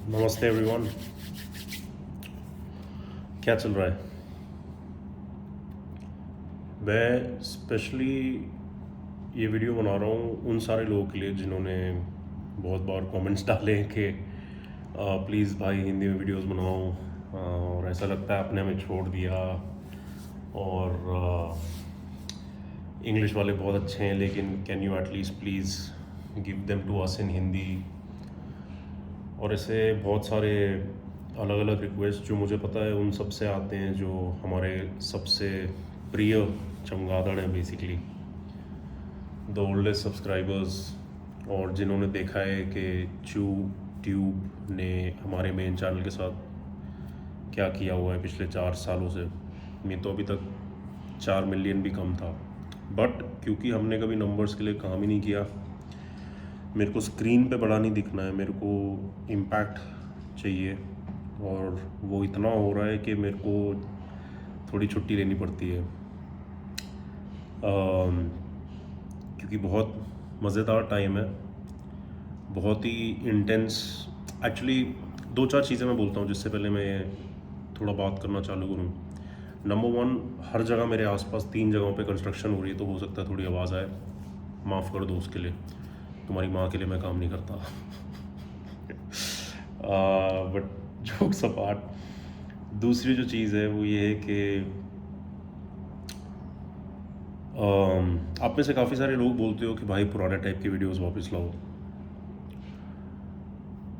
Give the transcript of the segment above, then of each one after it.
नमस्ते एवरीवन। क्या चल रहा है? मैं स्पेशली ये वीडियो बना रहा हूँ उन सारे लोगों के लिए जिन्होंने बहुत बार कमेंट्स डाले हैं कि प्लीज़ भाई हिंदी में वीडियोस बनाओ, और ऐसा लगता है आपने हमें छोड़ दिया, और इंग्लिश वाले बहुत अच्छे हैं लेकिन can you at least please give them to us in Hindi. और ऐसे बहुत सारे अलग अलग रिक्वेस्ट जो मुझे पता है उन सब से आते हैं, जो हमारे सबसे प्रिय चमगादड़ हैं, बेसिकली द ओल्डेस्ट सब्सक्राइबर्स, और जिन्होंने देखा है कि चू ट्यूब ने हमारे मेन चैनल के साथ क्या किया हुआ है पिछले 4 सालों से। मैं तो अभी तक 4 मिलियन भी कम था, बट क्योंकि हमने कभी नंबर्स के लिए काम ही नहीं किया, मेरे को स्क्रीन पे बड़ा नहीं दिखना है, मेरे को इम्पैक्ट चाहिए, और वो इतना हो रहा है कि मेरे को थोड़ी छुट्टी लेनी पड़ती है, क्योंकि बहुत मज़ेदार टाइम है, बहुत ही इंटेंस। एक्चुअली 2-4 चीज़ें मैं बोलता हूँ जिससे पहले मैं थोड़ा बात करना चालू करूँ। नंबर 1, हर जगह मेरे आसपास 3 जगहों पे कंस्ट्रक्शन हो रही है, तो हो सकता है थोड़ी आवाज़ आए, माफ़ कर दो उसके लिए। तुम्हारी माँ के लिए मैं काम नहीं करता। बट जोक्स अपार्ट, दूसरी जो चीज़ है वो ये है कि आप में से काफ़ी सारे लोग बोलते हो कि भाई पुराने टाइप की वीडियोस वापस लाओ।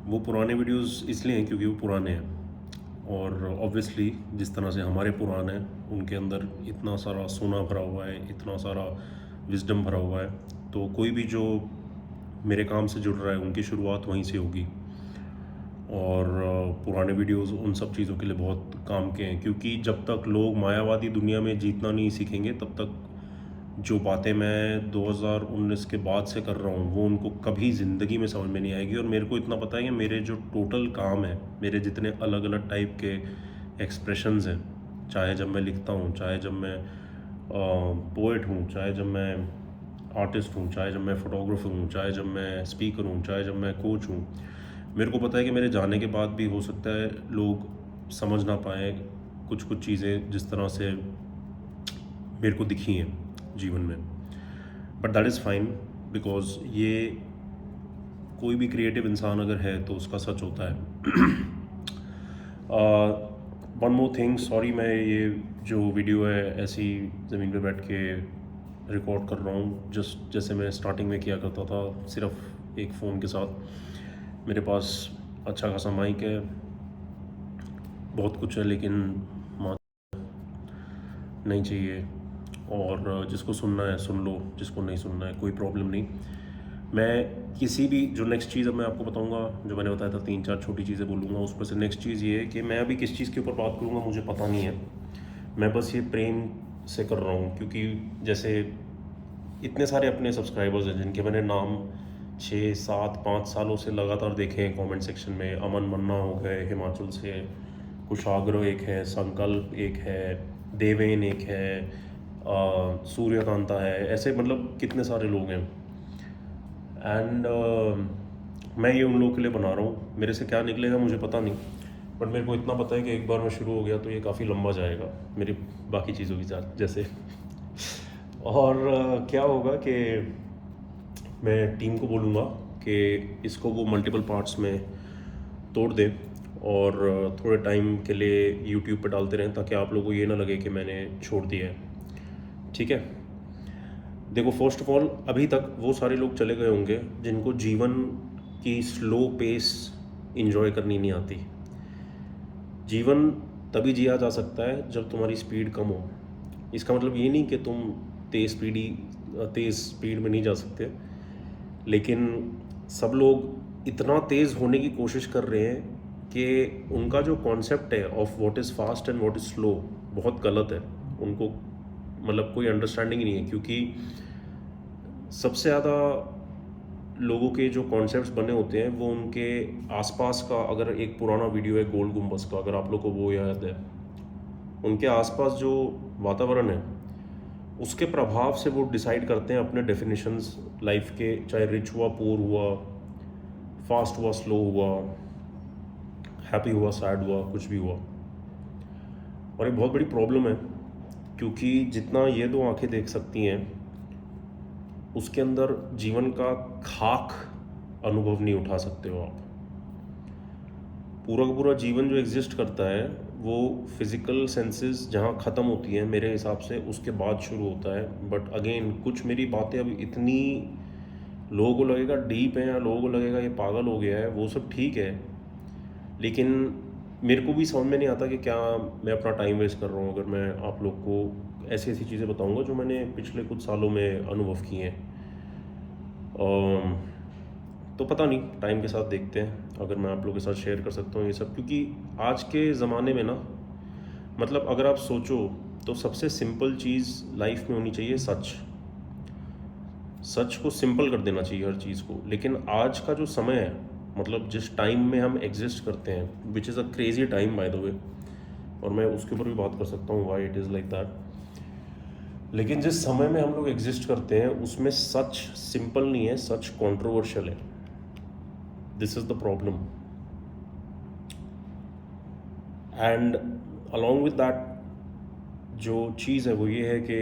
वो पुराने वीडियोस इसलिए हैं क्योंकि वो पुराने हैं, और ऑब्वियसली जिस तरह से हमारे पुराने हैं उनके अंदर इतना सारा सोना भरा हुआ है, इतना सारा विजडम भरा हुआ है, तो कोई भी जो मेरे काम से जुड़ रहा है उनकी शुरुआत वहीं से होगी। और पुराने वीडियोस उन सब चीज़ों के लिए बहुत काम के हैं, क्योंकि जब तक लोग मायावादी दुनिया में जीतना नहीं सीखेंगे तब तक जो बातें मैं 2019 के बाद से कर रहा हूँ वो उनको कभी ज़िंदगी में समझ में नहीं आएगी। और मेरे को इतना पता है कि मेरे जो टोटल काम है, मेरे जितने अलग अलग टाइप के एक्सप्रेशंस हैं, चाहे जब मैं लिखता हूँ, चाहे जब मैं पोएट हूँ, चाहे जब मैं आर्टिस्ट हूँ, चाहे जब मैं फ़ोटोग्राफर हूँ, चाहे जब मैं स्पीकर हूँ, चाहे जब मैं कोच हूँ, मेरे को पता है कि मेरे जाने के बाद भी हो सकता है लोग समझ ना पाएँ कुछ कुछ चीज़ें जिस तरह से मेरे को दिखी हैं जीवन में। But that is fine, because ये कोई भी क्रिएटिव इंसान अगर है तो उसका सच होता है। वन मोर थिंग, सॉरी, मैं ये जो वीडियो है ऐसी ज़मीन पे बैठ के रिकॉर्ड कर रहा हूँ, जस्ट जैसे मैं स्टार्टिंग में किया करता था, सिर्फ एक फ़ोन के साथ। मेरे पास अच्छा खासा माइक है, बहुत कुछ है, लेकिन माइक नहीं चाहिए, और जिसको सुनना है सुन लो, जिसको नहीं सुनना है कोई प्रॉब्लम नहीं। मैं किसी भी जो नेक्स्ट चीज़ अब मैं आपको बताऊंगा, जो मैंने बताया था 3-4 छोटी चीज़ें बोलूँगा, उस पर से नेक्स्ट चीज़ ये है कि मैं अभी किस चीज़ के ऊपर बात करूँगा मुझे पता नहीं है। मैं बस ये प्रेम से कर रहा हूँ, क्योंकि जैसे इतने सारे अपने सब्सक्राइबर्स हैं जिनके मैंने नाम 6-7-5 सालों से लगातार देखे हैं कमेंट सेक्शन में। अमन मन्ना हो गए हिमाचल से, कुशाग्र एक है, संकल्प एक है, देवेन एक है, सूर्यकांता है, ऐसे मतलब कितने सारे लोग हैं। एंड मैं ये उन लोगों के लिए बना रहा हूँ। मेरे से क्या निकलेगा मुझे पता नहीं, बट मेरे को इतना पता है कि एक बार मैं शुरू हो गया तो ये काफ़ी लंबा जाएगा मेरी बाकी चीज़ों के साथ जैसे। और क्या होगा कि मैं टीम को बोलूँगा कि इसको वो मल्टीपल पार्ट्स में तोड़ दे, और थोड़े टाइम के लिए यूट्यूब पे डालते रहें, ताकि आप लोगों को ये ना लगे कि मैंने छोड़ दिया है। ठीक है, देखो, फर्स्ट ऑफ ऑल अभी तक वो सारे लोग चले गए होंगे जिनको जीवन की स्लो पेस इंजॉय करनी नहीं आती। जीवन तभी जिया जा सकता है जब तुम्हारी स्पीड कम हो। इसका मतलब ये नहीं कि तुम तेज़ स्पीड में नहीं जा सकते, लेकिन सब लोग इतना तेज़ होने की कोशिश कर रहे हैं कि उनका जो कॉन्सेप्ट है of what is fast and what is slow बहुत गलत है। उनको मतलब कोई अंडरस्टैंडिंग ही नहीं है, क्योंकि सबसे ज़्यादा लोगों के जो कॉन्सेप्ट्स बने होते हैं वो उनके आसपास का, अगर एक पुराना वीडियो है गोल गुम्बस का, अगर आप लोग को वो याद है, उनके आसपास जो वातावरण है उसके प्रभाव से वो डिसाइड करते हैं अपने डेफिनेशंस लाइफ के, चाहे रिच हुआ पुअर हुआ, फास्ट हुआ स्लो हुआ, हैप्पी हुआ, सैड हुआ, कुछ भी हुआ। और एक बहुत बड़ी प्रॉब्लम है, क्योंकि जितना ये दो आंखें देख सकती हैं, उसके अंदर जीवन का खाक अनुभव नहीं उठा सकते हो आप। पूरा का पूरा जीवन जो एग्जिस्ट करता है वो फिज़िकल सेंसेस जहाँ ख़त्म होती हैं मेरे हिसाब से, उसके बाद शुरू होता है। बट अगेन कुछ मेरी बातें अब इतनी लोगों को लगेगा डीप है या लोगों को लगेगा ये पागल हो गया है, वो सब ठीक है, लेकिन मेरे को भी समझ में नहीं आता कि क्या मैं अपना टाइम वेस्ट कर रहा हूँ अगर मैं आप लोग को ऐसी ऐसी चीज़ें बताऊँगा जो मैंने पिछले कुछ सालों में अनुभव की हैं। तो पता नहीं, टाइम के साथ देखते हैं अगर मैं आप लोगों के साथ शेयर कर सकता हूँ ये सब, क्योंकि आज के ज़माने में ना, मतलब अगर आप सोचो तो सबसे सिंपल चीज़ लाइफ में होनी चाहिए सच। सच को सिंपल कर देना चाहिए हर चीज़ को। लेकिन आज का जो समय है, मतलब जिस टाइम में हम एग्जिस्ट करते हैं, which is a crazy time by the way, और मैं उसके ऊपर भी बात कर सकता हूँ why it is like that. लेकिन जिस समय में हम लोग एग्जिस्ट करते हैं उसमें सच सिंपल नहीं है, सच कंट्रोवर्शियल है। This is the problem. And along with that जो चीज़ है वो ये है कि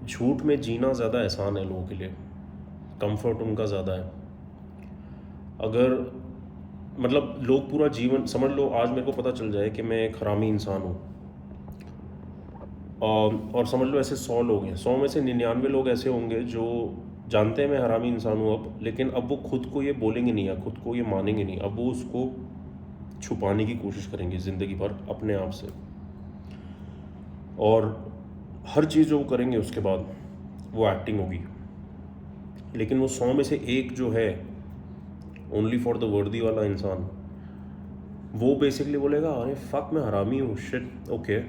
झूठ में जीना ज़्यादा आसान है लोगों के लिए, कंफर्ट उनका ज़्यादा है। अगर मतलब लोग पूरा जीवन, समझ लो आज मेरे को पता चल जाए कि मैं एक हरामी इंसान हूँ, और समझ लो ऐसे 100 लोग हैं, 100 में से 99 लोग ऐसे होंगे जो जानते हैं मैं हरामी इंसान हूँ अब, लेकिन अब वो खुद को ये बोलेंगे नहीं या खुद को ये मानेंगे नहीं, अब वो उसको छुपाने की कोशिश करेंगे ज़िंदगी भर अपने आप से। और हर चीज़ जो वो करेंगे उसके बाद वो एक्टिंग होगी। लेकिन वो 100 में से एक जो है ओनली फॉर द वर्दी वाला इंसान, वो बेसिकली बोलेगा अरे फक मैं हरामी हूँ, शिट ओके।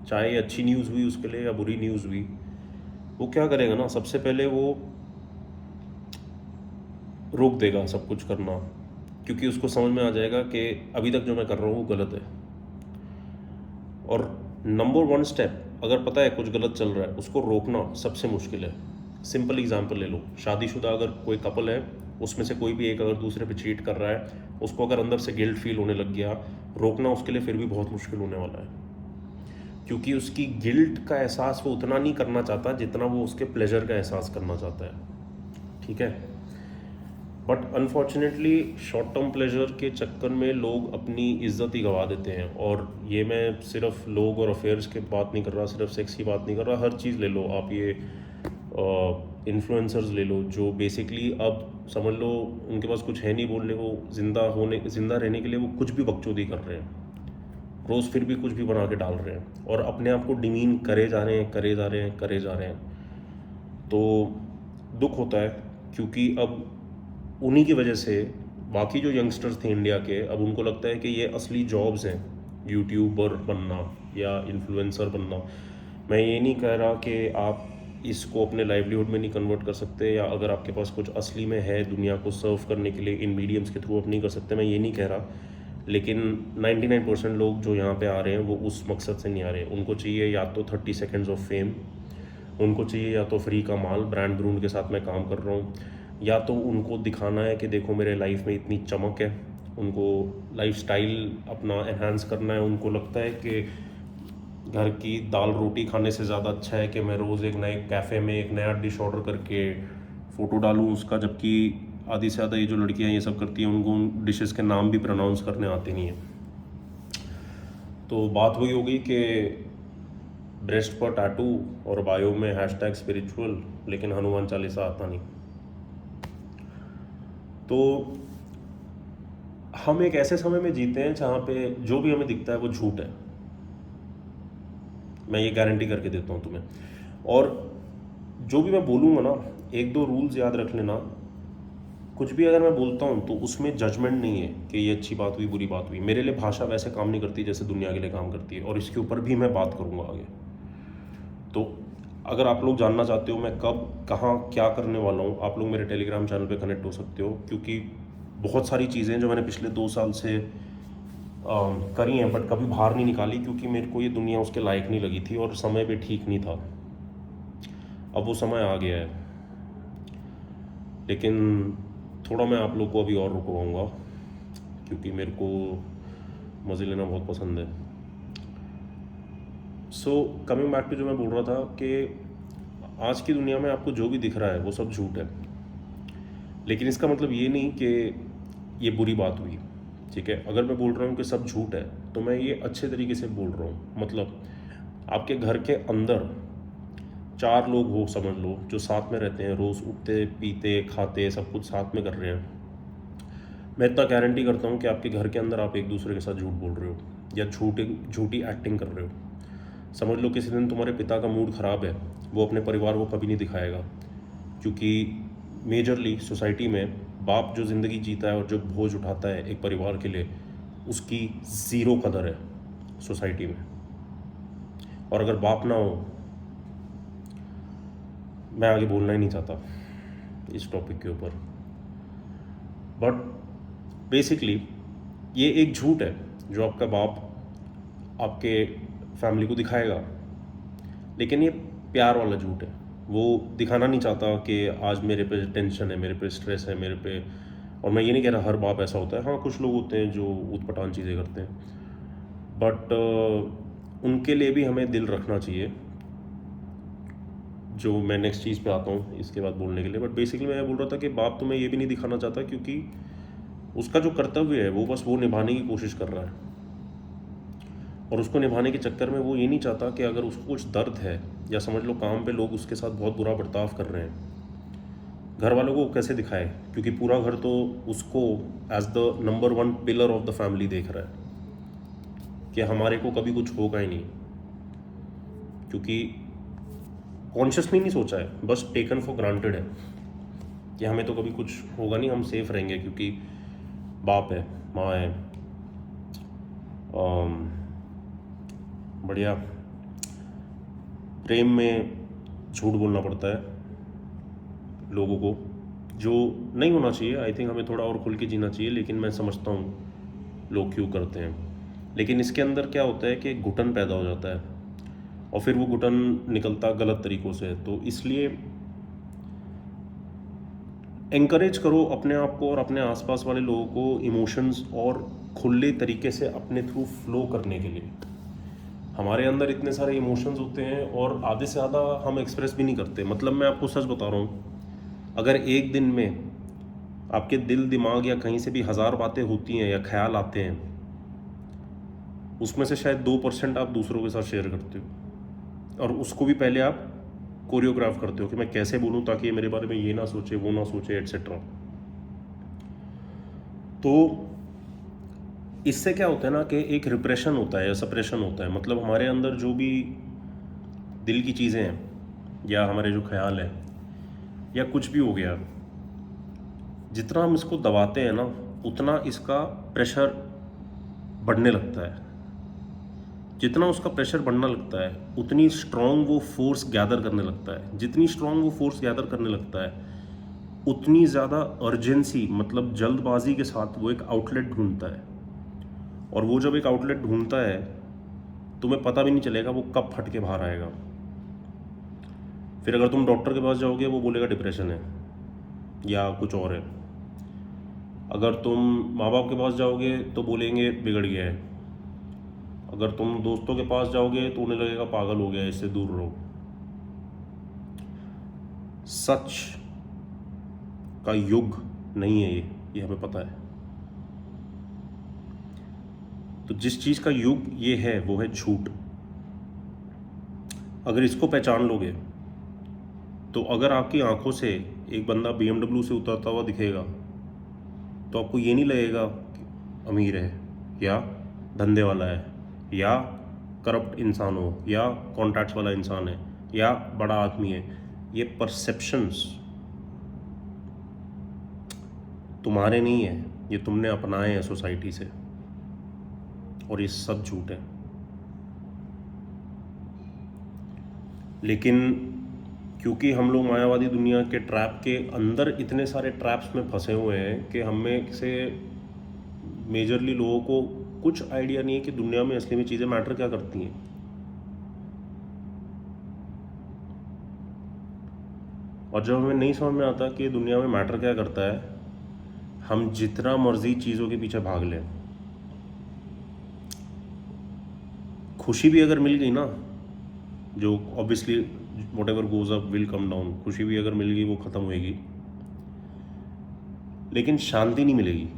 चाहे अच्छी न्यूज़ हुई उसके लिए या बुरी न्यूज़ हुई, वो क्या करेगा ना, सबसे पहले वो रोक देगा सब कुछ करना, क्योंकि उसको समझ में आ जाएगा कि अभी तक जो मैं कर रहा हूँ वो गलत है। और नंबर 1 स्टेप, अगर पता है कुछ गलत चल रहा है, उसको रोकना सबसे मुश्किल है। सिंपल एग्जांपल ले लो, शादीशुदा अगर कोई कपल है, उसमें से कोई भी एक अगर दूसरे पे चीट कर रहा है, उसको अगर अंदर से गिल्ट फील होने लग गया, रोकना उसके लिए फिर भी बहुत मुश्किल होने वाला है, क्योंकि उसकी गिल्ट का एहसास वो उतना नहीं करना चाहता जितना वो उसके प्लेजर का एहसास करना चाहता है। ठीक है, but unfortunately short term pleasure के चक्कर में लोग अपनी इज्जत ही गंवा देते हैं। और ये मैं सिर्फ लोग और अफेयर्स की बात नहीं कर रहा, सिर्फ सेक्स की बात नहीं कर रहा, हर चीज़ ले लो आप। ये इन्फ्लुएंसर्स ले लो जो बेसिकली अब समझ लो उनके पास कुछ है नहीं बोलने को, ज़िंदा रहने के लिए वो कुछ भी बकचोदी कर रहे हैं, रोज़ फिर भी कुछ भी बना के डाल रहे हैं और अपने आप को डिमीन करे जा रहे हैं, करे जा रहे हैं, करे जा रहे हैं। तो दुख होता है, क्योंकि अब उन्हीं की वजह से बाकी जो यंगस्टर्स थे इंडिया के, अब उनको लगता है कि ये असली जॉब्स हैं, यूट्यूबर बनना या इन्फ्लुएंसर बनना। मैं ये नहीं कह रहा कि आप इसको अपने लाइवलीहुड में नहीं कन्वर्ट कर सकते, या अगर आपके पास कुछ असली में है दुनिया को सर्व करने के लिए इन मीडियम्स के थ्रू आप नहीं कर सकते, मैं ये नहीं कह रहा। लेकिन 99% लोग जो यहाँ पे आ रहे हैं वो उस मकसद से नहीं आ रहे। उनको चाहिए या तो 30 सेकेंड्स ऑफ फेम, उनको चाहिए या तो फ्री का माल, ब्रांड ब्रूंड के साथ मैं काम कर रहा हूँ, या तो उनको दिखाना है कि देखो मेरे लाइफ में इतनी चमक है। उनको लाइफस्टाइल अपना एनहांस करना है। उनको लगता है कि घर की दाल रोटी खाने से ज़्यादा अच्छा है कि मैं रोज़ एक नए कैफ़े में एक नया डिश ऑर्डर करके फ़ोटो डालूँ उसका, जबकि आधी से ज़्यादा ये जो लड़कियाँ ये सब करती हैं उनको उन डिशेस के नाम भी प्रोनाउंस करने आते नहीं हैं। तो बात वही हो गई कि ब्रेस्ट पर टैटू और बायो में हैशटैग स्पिरिचुअल, लेकिन हनुमान चालीसा आता नहीं। तो हम एक ऐसे समय में जीते हैं जहाँ पे जो भी हमें दिखता है वो झूठ है, मैं ये गारंटी करके देता हूँ तुम्हें। और जो भी मैं बोलूँगा ना, 1-2 रूल्स याद रख लेना। कुछ भी अगर मैं बोलता हूँ तो उसमें जजमेंट नहीं है कि ये अच्छी बात हुई बुरी बात हुई। मेरे लिए भाषा वैसे काम नहीं करती जैसे दुनिया के लिए काम करती है, और इसके ऊपर भी मैं बात करूँगा आगे। तो अगर आप लोग जानना चाहते हो मैं कब कहाँ क्या करने वाला हूँ, आप लोग मेरे टेलीग्राम चैनल पे कनेक्ट हो सकते हो, क्योंकि बहुत सारी चीज़ें जो मैंने पिछले 2 साल से करी हैं बट कभी बाहर नहीं निकाली, क्योंकि मेरे को ये दुनिया उसके लायक नहीं लगी थी और समय भी ठीक नहीं था। अब वो समय आ गया है, लेकिन थोड़ा मैं आप लोग को अभी और रुकवाऊँगा, क्योंकि मेरे को मज़े लेना बहुत पसंद है। सो कमिंग बैक टू जो मैं बोल रहा था कि आज की दुनिया में आपको जो भी दिख रहा है वो सब झूठ है, लेकिन इसका मतलब ये नहीं कि ये बुरी बात हुई, ठीक है। अगर मैं बोल रहा हूँ कि सब झूठ है तो मैं ये अच्छे तरीके से बोल रहा हूँ। मतलब आपके घर के अंदर 4 लोग हो समझ लो, जो साथ में रहते हैं, रोज़ उठते पीते खाते सब कुछ साथ में कर रहे हैं। मैं इतना गारंटी करता हूँ कि आपके घर के अंदर आप एक दूसरे के साथ झूठ बोल रहे हो या झूठी एक्टिंग कर रहे हो। समझ लो किसी दिन तुम्हारे पिता का मूड ख़राब है, वो अपने परिवार को कभी नहीं दिखाएगा, क्योंकि मेजरली सोसाइटी में बाप जो ज़िंदगी जीता है और जो बोझ उठाता है एक परिवार के लिए, उसकी ज़ीरो कदर है सोसाइटी में। और अगर बाप ना हो, मैं आगे बोलना ही नहीं चाहता इस टॉपिक के ऊपर, बट बेसिकली ये एक झूठ है जो आपका बाप आपके फैमिली को दिखाएगा, लेकिन ये प्यार वाला झूठ है। वो दिखाना नहीं चाहता कि आज मेरे पे टेंशन है, मेरे पे स्ट्रेस है, मेरे पे। और मैं ये नहीं कह रहा हर बाप ऐसा होता है, हाँ कुछ लोग होते हैं जो ऊटपटांग चीज़ें करते हैं, बट उनके लिए भी हमें दिल रखना चाहिए, जो मैं नेक्स्ट चीज़ पे आता हूँ इसके बाद बोलने के लिए। बट बेसिकली मैं बोल रहा था कि बाप तुम्हें ये भी नहीं दिखाना चाहता, क्योंकि उसका जो कर्तव्य है वो बस वो निभाने की कोशिश कर रहा है, और उसको निभाने के चक्कर में वो ये नहीं चाहता कि अगर उसको कुछ दर्द है, या समझ लो काम पे लोग उसके साथ बहुत बुरा बर्ताव कर रहे हैं, घर वालों को कैसे दिखाए, क्योंकि पूरा घर तो उसको as the number 1 pillar of the family देख रहा है कि हमारे को कभी कुछ होगा ही नहीं, क्योंकि कॉन्शियसली नहीं सोचा है, बस टेकन फॉर ग्रांटेड है कि हमें तो कभी कुछ होगा नहीं, हम सेफ रहेंगे क्योंकि बाप है, माँ है, बढ़िया। प्रेम में झूठ बोलना पड़ता है लोगों को, जो नहीं होना चाहिए। आई थिंक हमें थोड़ा और खुल के जीना चाहिए, लेकिन मैं समझता हूँ लोग क्यों करते हैं। लेकिन इसके अंदर क्या होता है कि घुटन पैदा हो जाता है, और फिर वो घुटन निकलता गलत तरीक़ों से। तो इसलिए एनकरेज करो अपने आप को और अपने आसपास वाले लोगों को इमोशंस और खुले तरीके से अपने थ्रू फ्लो करने के लिए। हमारे अंदर इतने सारे इमोशंस होते हैं और आधे से ज़्यादा हम एक्सप्रेस भी नहीं करते। मतलब मैं आपको सच बता रहा हूँ, अगर एक दिन में आपके दिल दिमाग या कहीं से भी 1000 बातें होती हैं या ख्याल आते हैं, उसमें से शायद 2% आप दूसरों के साथ शेयर करते हो, और उसको भी पहले आप कोरियोग्राफ करते हो कि मैं कैसे बोलूँ ताकि ये मेरे बारे में ये ना सोचे, वो ना सोचे, एट्सेट्रा। तो इससे क्या होता है ना कि एक रिप्रेशन होता है या सप्रेशन होता है। मतलब हमारे अंदर जो भी दिल की चीज़ें हैं या हमारे जो ख्याल है या कुछ भी हो गया, जितना हम इसको दबाते हैं ना, उतना इसका प्रेशर बढ़ने लगता है। जितना उसका प्रेशर बढ़ने लगता है, उतनी स्ट्रॉन्ग वो फोर्स गैदर करने लगता है। जितनी स्ट्रॉन्ग वो फोर्स गैदर करने लगता है, उतनी ज़्यादा अर्जेंसी, मतलब जल्दबाजी के साथ वो एक आउटलेट ढूंढता है। और वो जब एक आउटलेट ढूंढता है, तुम्हें पता भी नहीं चलेगा वो कब फट के बाहर आएगा। फिर अगर तुम डॉक्टर के पास जाओगे, वो बोलेगा डिप्रेशन है या कुछ और है। अगर तुम माँ बाप के पास जाओगे तो बोलेंगे बिगड़ गया है। अगर तुम दोस्तों के पास जाओगे तो उन्हें लगेगा पागल हो गया है, इससे दूर रहो। सच का युग नहीं है ये हमें पता है। तो जिस चीज़ का युग ये है वो है झूठ। अगर इसको पहचान लोगे तो अगर आपकी आंखों से एक बंदा BMW से उतरता हुआ दिखेगा तो आपको ये नहीं लगेगा कि अमीर है या धंधे वाला है या करप्ट इंसान हो या कॉन्टैक्ट्स वाला इंसान है या बड़ा आदमी है। ये परसेप्शंस तुम्हारे नहीं है, ये तुमने अपनाए हैं सोसाइटी से, और ये सब झूठ है। लेकिन क्योंकि हम लोग मायावादी दुनिया के ट्रैप के अंदर इतने सारे ट्रैप्स में फंसे हुए हैं कि हमें से मेजरली लोगों को कुछ आइडिया नहीं है कि दुनिया में असली में चीज़ें मैटर क्या करती हैं। और जब हमें नहीं समझ में आता कि दुनिया में मैटर क्या करता है, हम जितना मर्जी चीज़ों के पीछे भाग लें, खुशी भी अगर मिल गई ना, जो obviously what ever goes up will come down, खुशी भी अगर मिल गई वो ख़त्म होएगी, लेकिन शांति नहीं मिलेगी।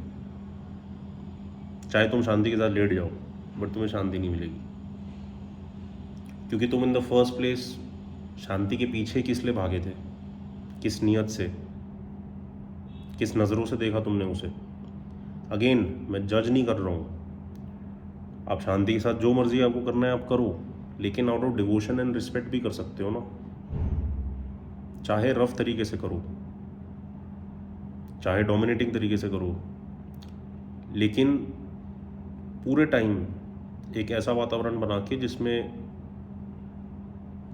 चाहे तुम शांति के साथ लेट जाओ, बट तुम्हें शांति नहीं मिलेगी, क्योंकि तुम इन द फर्स्ट प्लेस शांति के पीछे किस लिए भागे थे, किस नीयत से, किस नज़रों से देखा तुमने उसे। अगेन, मैं जज नहीं कर रहा हूँ, आप शांति के साथ जो मर्जी आपको करना है आप करो, लेकिन out of devotion and respect भी कर सकते हो ना। चाहे रफ तरीके से करो, चाहे डोमिनेटिंग तरीके से करो, लेकिन पूरे टाइम एक ऐसा वातावरण बना के जिसमें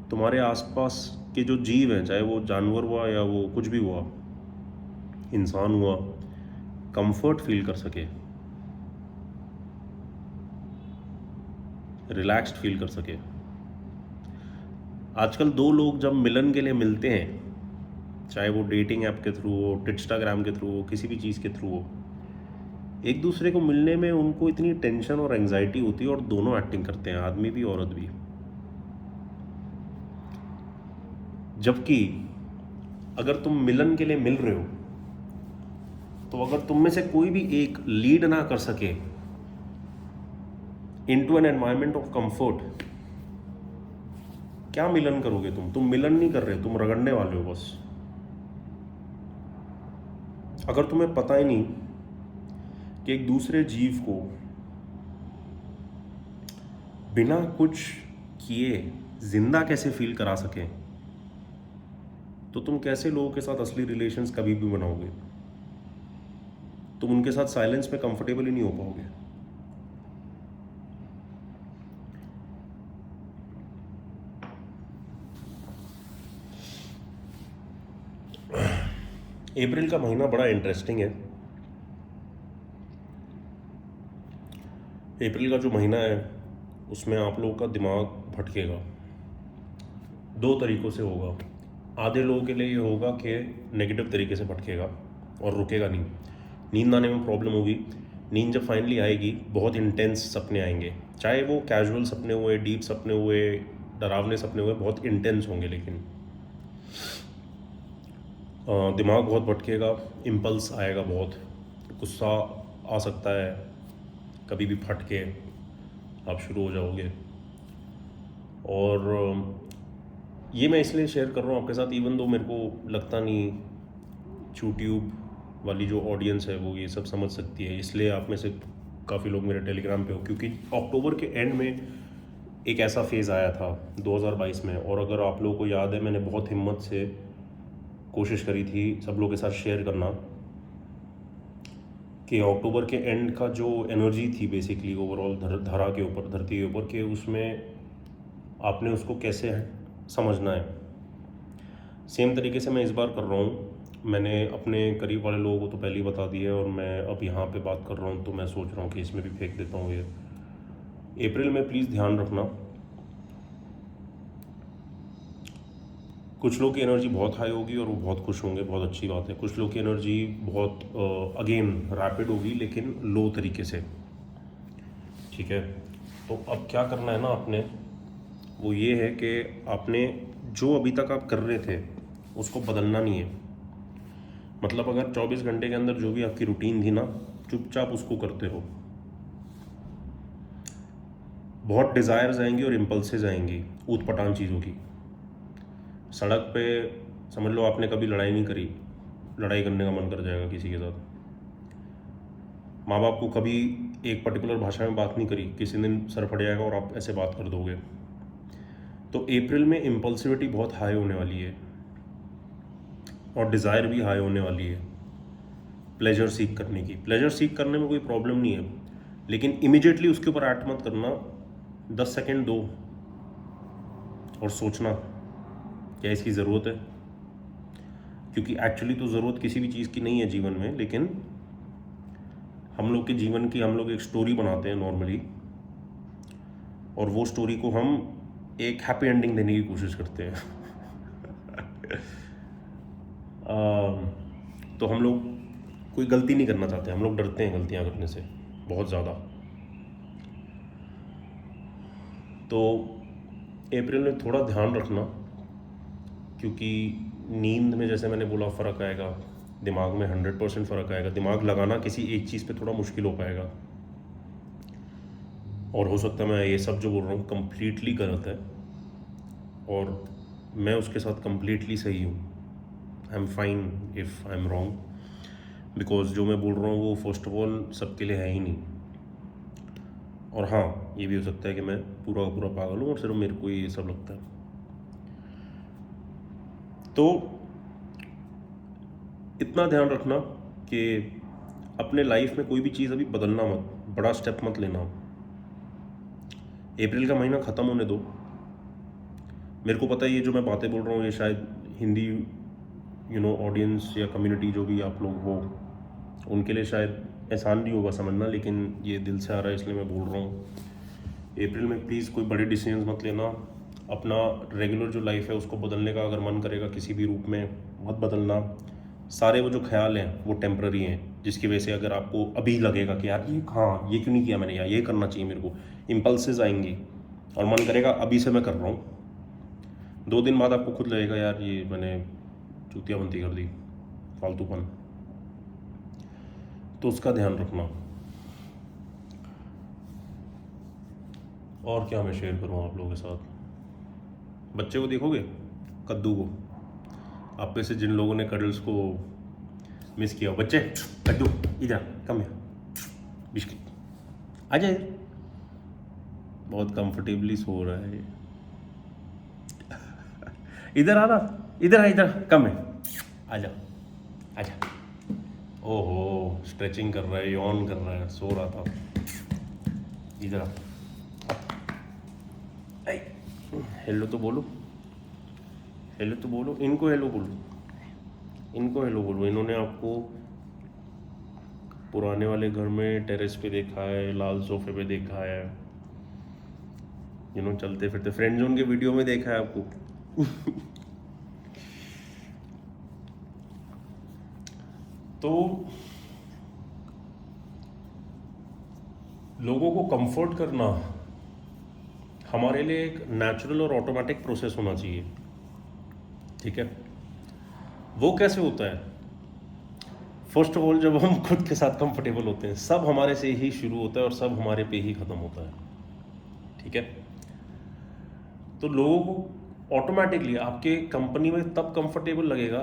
तुम्हारे आसपास के जो जीव हैं, चाहे वो जानवर हुआ या वो कुछ भी हुआ, इंसान हुआ, कंफर्ट फील कर सके, रिलैक्स्ड फील कर सके। आजकल दो लोग जब मिलन के लिए मिलते हैं, चाहे वो डेटिंग ऐप के थ्रू हो, इंस्टाग्राम के थ्रू हो, किसी भी चीज़ के थ्रू हो, एक दूसरे को मिलने में उनको इतनी टेंशन और एंजाइटी होती है, और दोनों एक्टिंग करते हैं, आदमी भी औरत भी। जबकि अगर तुम मिलन के लिए मिल रहे हो, तो अगर तुम में से कोई भी एक लीड ना कर सके into an environment of comfort, क्या मिलन करोगे तुम मिलन नहीं कर रहे, तुम रगड़ने वाले हो बस। अगर तुम्हें पता ही नहीं कि एक दूसरे जीव को बिना कुछ किए जिंदा कैसे फील करा सके, तो तुम कैसे लोगों के साथ असली रिलेशंस कभी भी बनाओगे? तुम उनके साथ साइलेंस में कंफर्टेबल ही नहीं हो पाओगे। अप्रैल का महीना बड़ा इंटरेस्टिंग है। अप्रैल का जो महीना है उसमें आप लोगों का दिमाग भटकेगा, दो तरीक़ों से होगा। आधे लोगों के लिए ये होगा कि नेगेटिव तरीके से भटकेगा और रुकेगा नहीं, नींद आने में प्रॉब्लम होगी। नींद जब फाइनली आएगी, बहुत इंटेंस सपने आएंगे, चाहे वो कैजुअल सपने हुए, डीप सपने हुए, डरावने सपने हुए, बहुत इंटेंस होंगे, लेकिन दिमाग बहुत भटकेगा, इम्पल्स आएगा, बहुत गुस्सा आ सकता है, कभी भी फट के आप शुरू हो जाओगे। और ये मैं इसलिए शेयर कर रहा हूँ आपके साथ, इवन दो मेरे को लगता नहीं यूट्यूब वाली जो ऑडियंस है वो ये सब समझ सकती है, इसलिए आप में से काफ़ी लोग मेरे टेलीग्राम पे हो, क्योंकि अक्टूबर के एंड में एक ऐसा फेज़ आया था 2022 में। और अगर आप लोगों को याद है, मैंने बहुत हिम्मत से कोशिश करी थी सब लोगों के साथ शेयर करना कि अक्टूबर के एंड का जो एनर्जी थी बेसिकली ओवरऑल धरा के ऊपर, धरती के ऊपर, कि उसमें आपने उसको कैसे समझना है। सेम तरीके से मैं इस बार कर रहा हूँ। मैंने अपने करीब वाले लोगों को तो पहले ही बता दिया है, और मैं अब यहाँ पे बात कर रहा हूँ, तो मैं सोच रहा हूँ कि इसमें भी फेंक देता हूँ ये। अप्रैल में प्लीज़ ध्यान रखना, कुछ लोग की एनर्जी बहुत हाई होगी और वो बहुत खुश होंगे, बहुत अच्छी बात है। कुछ लोग की एनर्जी बहुत अगेन रैपिड होगी, लेकिन लो तरीके से, ठीक है। तो अब क्या करना है ना आपने, वो ये है कि आपने जो अभी तक आप कर रहे थे उसको बदलना नहीं है। मतलब अगर 24 घंटे के अंदर जो भी आपकी रूटीन थी ना, चुपचाप उसको करते रहो। बहुत डिज़ायर्स आएंगी और इम्पल्सेस आएंगी ऊट पटांग चीज़ों की। सड़क पे समझ लो आपने कभी लड़ाई नहीं करी, लड़ाई करने का मन कर जाएगा किसी के साथ। माँ बाप को कभी एक पर्टिकुलर भाषा में बात नहीं करी, किसी दिन सर फट जाएगा और आप ऐसे बात कर दोगे। तो अप्रैल में इम्पल्सिविटी बहुत हाई होने वाली है और डिज़ायर भी हाई होने वाली है प्लेजर सीक करने की। प्लेजर सीक करने में कोई प्रॉब्लम नहीं है, लेकिन इमीडिएटली उसके ऊपर एक्ट मत करना। 10 सेकेंड दो और सोचना क्या इसकी ज़रूरत है, क्योंकि एक्चुअली तो ज़रूरत किसी भी चीज़ की नहीं है जीवन में, लेकिन हम लोग के जीवन की हम लोग एक स्टोरी बनाते हैं नॉर्मली, और वो स्टोरी को हम एक हैप्पी एंडिंग देने की कोशिश करते हैं। तो हम लोग कोई गलती नहीं करना चाहते, हम लोग डरते हैं गलतियाँ करने से बहुत ज़्यादा। तो अप्रैल में थोड़ा ध्यान रखना, क्योंकि नींद में जैसे मैंने बोला फ़र्क आएगा, दिमाग में 100% फ़र्क आएगा, दिमाग लगाना किसी एक चीज़ पे थोड़ा मुश्किल हो पाएगा। और हो सकता है मैं ये सब जो बोल रहा हूँ कम्प्लीटली गलत है और मैं उसके साथ कम्प्लीटली सही हूँ। I am fine if I am wrong, because जो मैं बोल रहा हूँ वो फर्स्ट ऑफ ऑल सबके लिए है ही नहीं। और हाँ, ये भी हो सकता है कि मैं पूरा का पूरा पागल हूँ और सिर्फ मेरे को ये सब लगता है। तो इतना ध्यान रखना कि अपने लाइफ में कोई भी चीज़ अभी बदलना मत, बड़ा स्टेप मत लेना। अप्रैल का महीना ख़त्म होने दो। मेरे को पता है ये जो मैं बातें बोल रहा हूँ ये शायद हिंदी ऑडियंस या कम्युनिटी जो भी आप लोग हो उनके लिए शायद आसान नहीं होगा समझना, लेकिन ये दिल से आ रहा है इसलिए मैं बोल रहा हूँ। अप्रैल में प्लीज़ कोई बड़े डिसीजंस मत लेना। अपना रेगुलर जो लाइफ है उसको बदलने का अगर मन करेगा किसी भी रूप में, मत बदलना। सारे वो जो ख्याल हैं वो टेम्प्ररी हैं, जिसकी वजह से अगर आपको अभी लगेगा कि यार ये हाँ ये क्यों नहीं किया मैंने, या ये करना चाहिए मेरे को, इम्पल्सेस आएंगी और मन करेगा अभी से मैं कर रहा हूँ। 2 दिन बाद आपको खुद लगेगा यार ये मैंने चूतियाबंदी कर दी, फालतूपन। तो उसका ध्यान रखना। और क्या मैं शेयर करूँ आप लोगों के साथ। बच्चे को देखोगे, कद्दू को, आप में से जिन लोगों ने कडल्स को मिस किया हो, बच्चे कद्दू इधर कम है, बिस्किट आ जाए। बहुत कंफर्टेबली सो रहा है इधर आ रहा, इधर आ, इधर कम है, आजा आजा। ओहो स्ट्रेचिंग कर रहा है, यॉन कर रहा है, सो रहा था। इधर आ, हेलो तो बोलो, हेलो तो बोलो, इनको हेलो बोलो, इनको हेलो बोलो। इन्होंने आपको पुराने वाले घर में टेरेस पे देखा है, लाल सोफे पे देखा है, चलते फिरते फ्रेंड जोन के वीडियो में देखा है आपको। तो लोगों को कंफर्ट करना हमारे लिए एक नेचुरल और ऑटोमेटिक प्रोसेस होना चाहिए, ठीक है। वो कैसे होता है? फर्स्ट ऑफ ऑल जब हम खुद के साथ कंफर्टेबल होते हैं, सब हमारे से ही शुरू होता है और सब हमारे पे ही ख़त्म होता है, ठीक है। तो लोगों को ऑटोमेटिकली आपके कंपनी में तब कंफर्टेबल लगेगा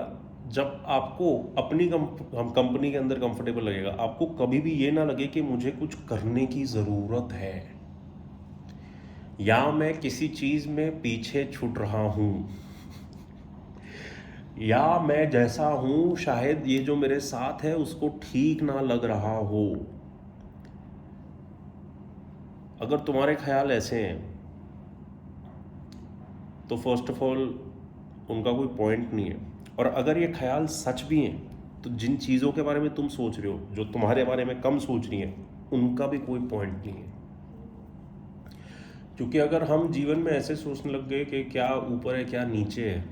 जब आपको अपनी कंपनी के अंदर कंफर्टेबल लगेगा। आपको कभी भी ये ना लगे कि मुझे कुछ करने की ज़रूरत है या मैं किसी चीज़ में पीछे छूट रहा हूँ या मैं जैसा हूँ शायद ये जो मेरे साथ है उसको ठीक ना लग रहा हो। अगर तुम्हारे ख्याल ऐसे हैं तो फर्स्ट ऑफ ऑल उनका कोई पॉइंट नहीं है, और अगर ये ख्याल सच भी हैं तो जिन चीज़ों के बारे में तुम सोच रहे हो, जो तुम्हारे बारे में कम सोच रही हैं, उनका भी कोई पॉइंट नहीं है। क्योंकि अगर हम जीवन में ऐसे सोचने लग गए कि क्या ऊपर है क्या नीचे है,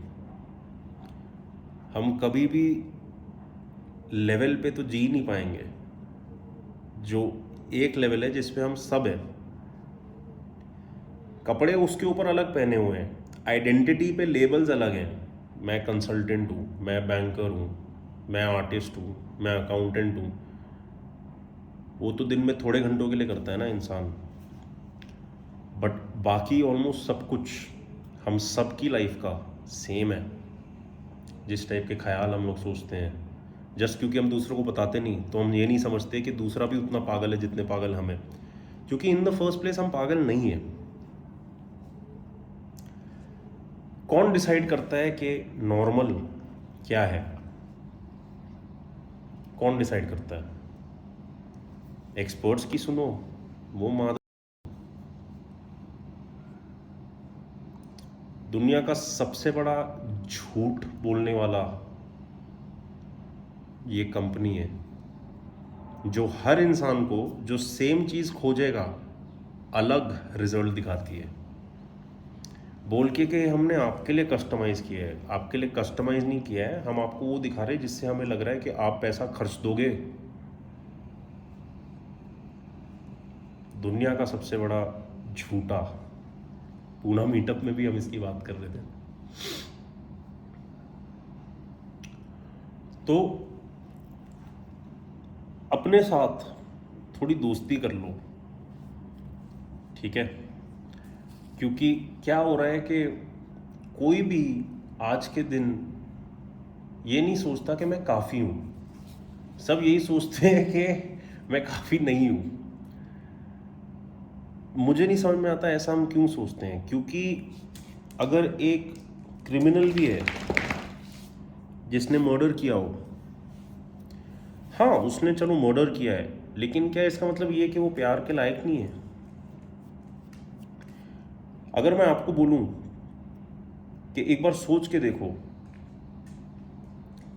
हम कभी भी लेवल पे तो जी नहीं पाएंगे। जो एक लेवल है जिस पे हम सब हैं, कपड़े उसके ऊपर अलग पहने हुए हैं, आइडेंटिटी पे लेबल्स अलग हैं। मैं कंसल्टेंट हूँ, मैं बैंकर हूँ, मैं आर्टिस्ट हूँ, मैं अकाउंटेंट हूँ। वो तो दिन में थोड़े घंटों के लिए करता है ना इंसान, बट बाकी ऑलमोस्ट सब कुछ हम सब की लाइफ का सेम है। जिस टाइप के ख्याल हम लोग सोचते हैं, जस्ट क्योंकि हम दूसरों को बताते नहीं तो हम ये नहीं समझते कि दूसरा भी उतना पागल है जितने पागल हम हैं, क्योंकि इन द फर्स्ट प्लेस हम पागल नहीं हैं। कौन डिसाइड करता है कि नॉर्मल क्या है? कौन डिसाइड करता है? एक्सपर्ट्स की सुनो, वो माद दुनिया का सबसे बड़ा झूठ बोलने वाला ये कंपनी है, जो हर इंसान को जो सेम चीज़ खोजेगा अलग रिजल्ट दिखाती है, बोल के कि हमने आपके लिए कस्टमाइज़ किया है। आपके लिए कस्टमाइज़ नहीं किया है, हम आपको वो दिखा रहे हैं जिससे हमें लग रहा है कि आप पैसा खर्च दोगे। दुनिया का सबसे बड़ा झूठा पूना मीटअप में भी हम इसकी बात कर रहे थे। तो अपने साथ थोड़ी दोस्ती कर लो, ठीक है? क्योंकि क्या हो रहा है कि कोई भी आज के दिन ये नहीं सोचता कि मैं काफ़ी हूँ। सब यही सोचते हैं कि मैं काफ़ी नहीं हूँ। मुझे नहीं समझ में आता ऐसा हम क्यों सोचते हैं। क्योंकि अगर एक क्रिमिनल भी है जिसने मर्डर किया हो, हाँ उसने चलो मर्डर किया है, लेकिन क्या इसका मतलब ये है कि वो प्यार के लायक नहीं है? अगर मैं आपको बोलूं कि एक बार सोच के देखो,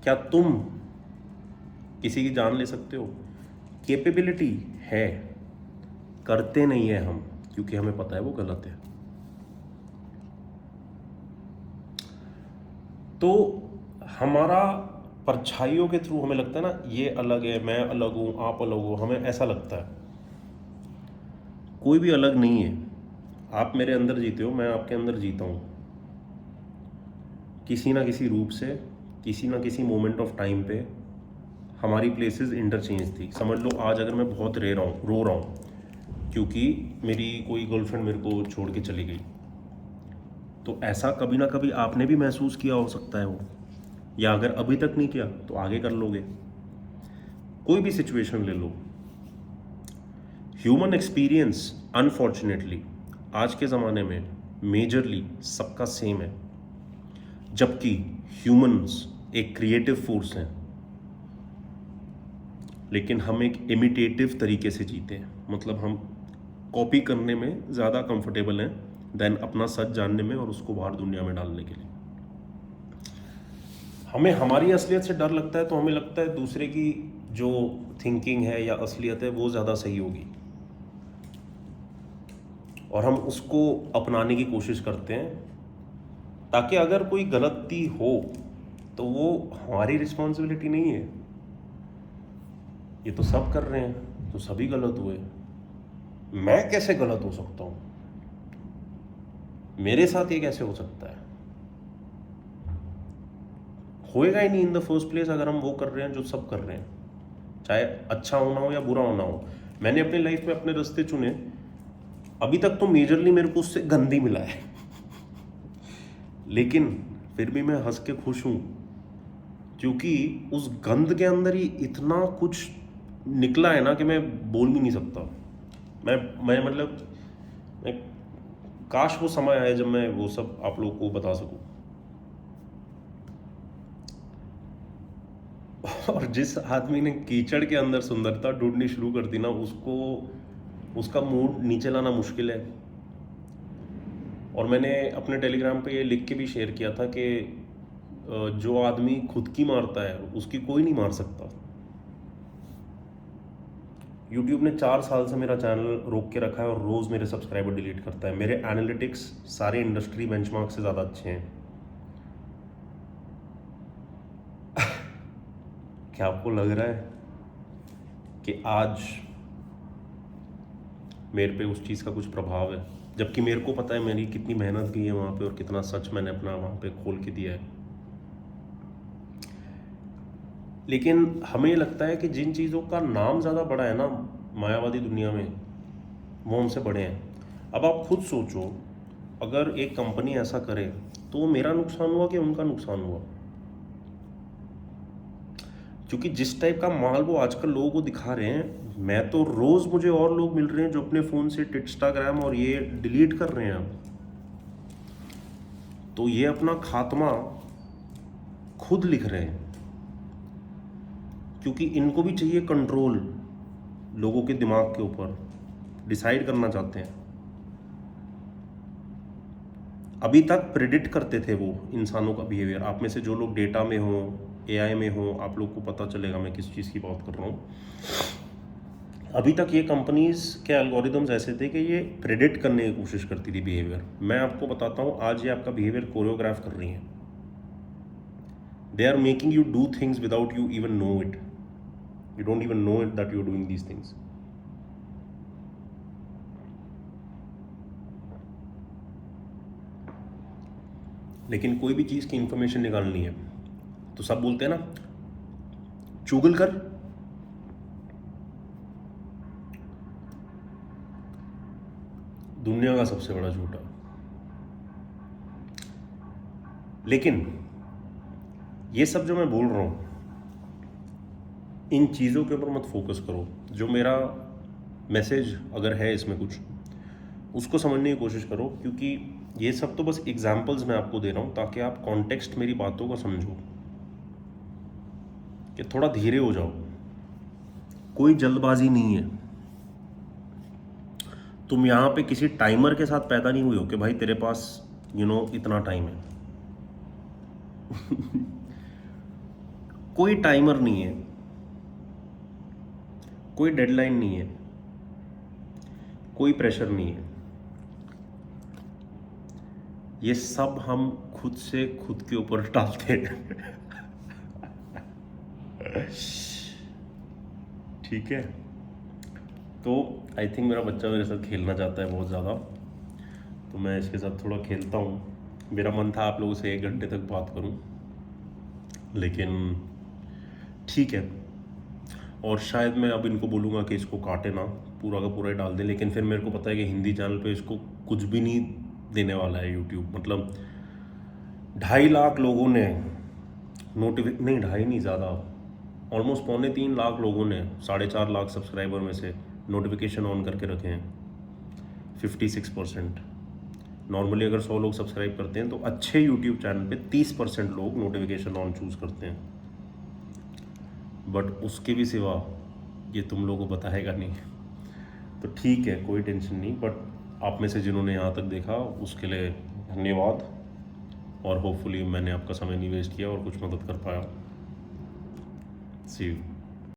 क्या तुम किसी की जान ले सकते हो? कैपेबिलिटी है, करते नहीं है हम, क्योंकि हमें पता है वो गलत है। तो हमारा परछाइयों के थ्रू हमें लगता है ना, ये अलग है, मैं अलग हूँ, आप अलग हो, हमें ऐसा लगता है। कोई भी अलग नहीं है। आप मेरे अंदर जीते हो, मैं आपके अंदर जीता हूँ। किसी ना किसी रूप से, किसी ना किसी मोमेंट ऑफ टाइम पे हमारी प्लेसेस इंटरचेंज थी। समझ लो आज अगर मैं बहुत रो रहा हूँ क्योंकि मेरी कोई गर्लफ्रेंड मेरे को छोड़ के चली गई, तो ऐसा कभी ना कभी आपने भी महसूस किया हो सकता है वो, या अगर अभी तक नहीं किया तो आगे कर लोगे। कोई भी सिचुएशन ले लो, ह्यूमन एक्सपीरियंस अनफॉर्चुनेटली आज के ज़माने में मेजरली सबका सेम है, जबकि ह्यूमंस एक क्रिएटिव फोर्स हैं, लेकिन हम एक इमिटेटिव तरीके से जीते हैं। मतलब हम कॉपी करने में ज़्यादा कंफर्टेबल हैं देन अपना सच जानने में और उसको बाहर दुनिया में डालने के लिए। हमें हमारी असलियत से डर लगता है, तो हमें लगता है दूसरे की जो थिंकिंग है या असलियत है वो ज़्यादा सही होगी, और हम उसको अपनाने की कोशिश करते हैं, ताकि अगर कोई गलती हो तो वो हमारी रिस्पॉन्सिबिलिटी नहीं है। ये तो सब कर रहे हैं तो सभी गलत हुए, मैं कैसे गलत हो सकता हूँ? मेरे साथ ये कैसे हो सकता है? होएगा ही नहीं इन द फर्स्ट प्लेस अगर हम वो कर रहे हैं जो सब कर रहे हैं, चाहे अच्छा होना हो या बुरा होना हो। मैंने अपनी लाइफ में अपने रास्ते चुने, अभी तक तो मेजरली मेरे को उससे गंदी मिला है लेकिन फिर भी मैं हंस के खुश हूँ, क्योंकि उस गंद के अंदर ही इतना कुछ निकला है ना कि मैं बोल भी नहीं सकता। मैं मतलब मैं काश वो समय आए जब मैं वो सब आप लोगों को बता सकूं। और जिस आदमी ने कीचड़ के अंदर सुंदरता ढूंढनी शुरू कर दी ना, उसका मूड नीचे लाना मुश्किल है। और मैंने अपने टेलीग्राम पे ये लिख के भी शेयर किया था कि जो आदमी खुद की मारता है उसकी कोई नहीं मार सकता। यूट्यूब ने 4 साल से मेरा चैनल रोक के रखा है और रोज़ मेरे सब्सक्राइबर डिलीट करता है। मेरे एनालिटिक्स सारे इंडस्ट्री बेंचमार्क से ज़्यादा अच्छे हैं। क्या आपको लग रहा है कि आज मेरे पे उस चीज़ का कुछ प्रभाव है? जबकि मेरे को पता है मेरी कितनी मेहनत गई है वहाँ पे और कितना सच मैंने अपना वहाँ पे खोल के दिया है। लेकिन हमें लगता है कि जिन चीज़ों का नाम ज़्यादा बड़ा है ना मायावादी दुनिया में, वो हमसे बड़े हैं। अब आप खुद सोचो, अगर एक कंपनी ऐसा करे तो वो मेरा नुकसान हुआ कि उनका नुकसान हुआ? क्योंकि जिस टाइप का माल वो आजकल लोगों को दिखा रहे हैं, मैं तो रोज़ मुझे और लोग मिल रहे हैं जो अपने फ़ोन से इंस्टाग्राम और ये डिलीट कर रहे हैं अब। तो ये अपना खात्मा खुद लिख रहे हैं, क्योंकि इनको भी चाहिए कंट्रोल लोगों के दिमाग के ऊपर, डिसाइड करना चाहते हैं। अभी तक प्रेडिक्ट करते थे वो इंसानों का बिहेवियर। आप में से जो लोग डेटा में हो, एआई में हो, आप लोग को पता चलेगा मैं किस चीज़ की बात कर रहा हूँ। अभी तक ये कंपनीज के एल्गोरिदम्स ऐसे थे कि ये प्रेडिक्ट करने की कोशिश करती थी बिहेवियर। मैं आपको बताता हूँ, आज ये आपका बिहेवियर कोरियोग्राफ कर रही हैं। They are making you do things without you even know it. You don't even know it that you're doing these things. लेकिन कोई भी चीज़ की इंफॉर्मेशन निकालनी है तो सब बोलते हैं ना, चुगल कर। दुनिया का सबसे बड़ा झूठा। लेकिन ये सब जो मैं बोल रहा हूँ, इन चीज़ों के ऊपर मत फोकस करो। जो मेरा मैसेज अगर है इसमें कुछ, उसको समझने की कोशिश करो, क्योंकि ये सब तो बस एग्जाम्पल्स मैं आपको दे रहा हूँ ताकि आप कॉन्टेक्स्ट मेरी बातों को समझो, कि थोड़ा धीरे हो जाओ। कोई जल्दबाजी नहीं है। तुम यहाँ पे किसी टाइमर के साथ पैदा नहीं हुए हो कि भाई तेरे पास इतना टाइम है। कोई टाइमर नहीं है, कोई डेडलाइन नहीं है, कोई प्रेशर नहीं है। ये सब हम खुद से खुद के ऊपर डालते हैं। ठीक है, तो आई थिंक मेरा बच्चा मेरे साथ खेलना चाहता है बहुत ज़्यादा, तो मैं इसके साथ थोड़ा खेलता हूँ। मेरा मन था आप लोगों से 1 घंटे तक बात करूँ, लेकिन ठीक है। और शायद मैं अब इनको बोलूँगा कि इसको काटे ना, पूरा का पूरा ही डाल दे, लेकिन फिर मेरे को पता है कि हिंदी चैनल पे इसको कुछ भी नहीं देने वाला है यूट्यूब। मतलब 2.5 लाख लोगों ने नहीं 2.5 नहीं, ज़्यादा, ऑलमोस्ट 2.25 लाख लोगों ने 4.5 लाख सब्सक्राइबर में से नोटिफिकेशन ऑन करके रखे हैं। 56%। नॉर्मली अगर 100 लोग सब्सक्राइब करते हैं तो अच्छे यूट्यूब चैनल पे 30% लोग नोटिफिकेशन ऑन चूज़ करते हैं। बट उसके भी सिवा ये तुम लोगों को बताएगा नहीं। तो ठीक है, कोई टेंशन नहीं। बट आप में से जिन्होंने यहाँ तक देखा उसके लिए धन्यवाद, और होपफुली मैंने आपका समय नहीं वेस्ट किया और कुछ मदद कर पाया। सी यू।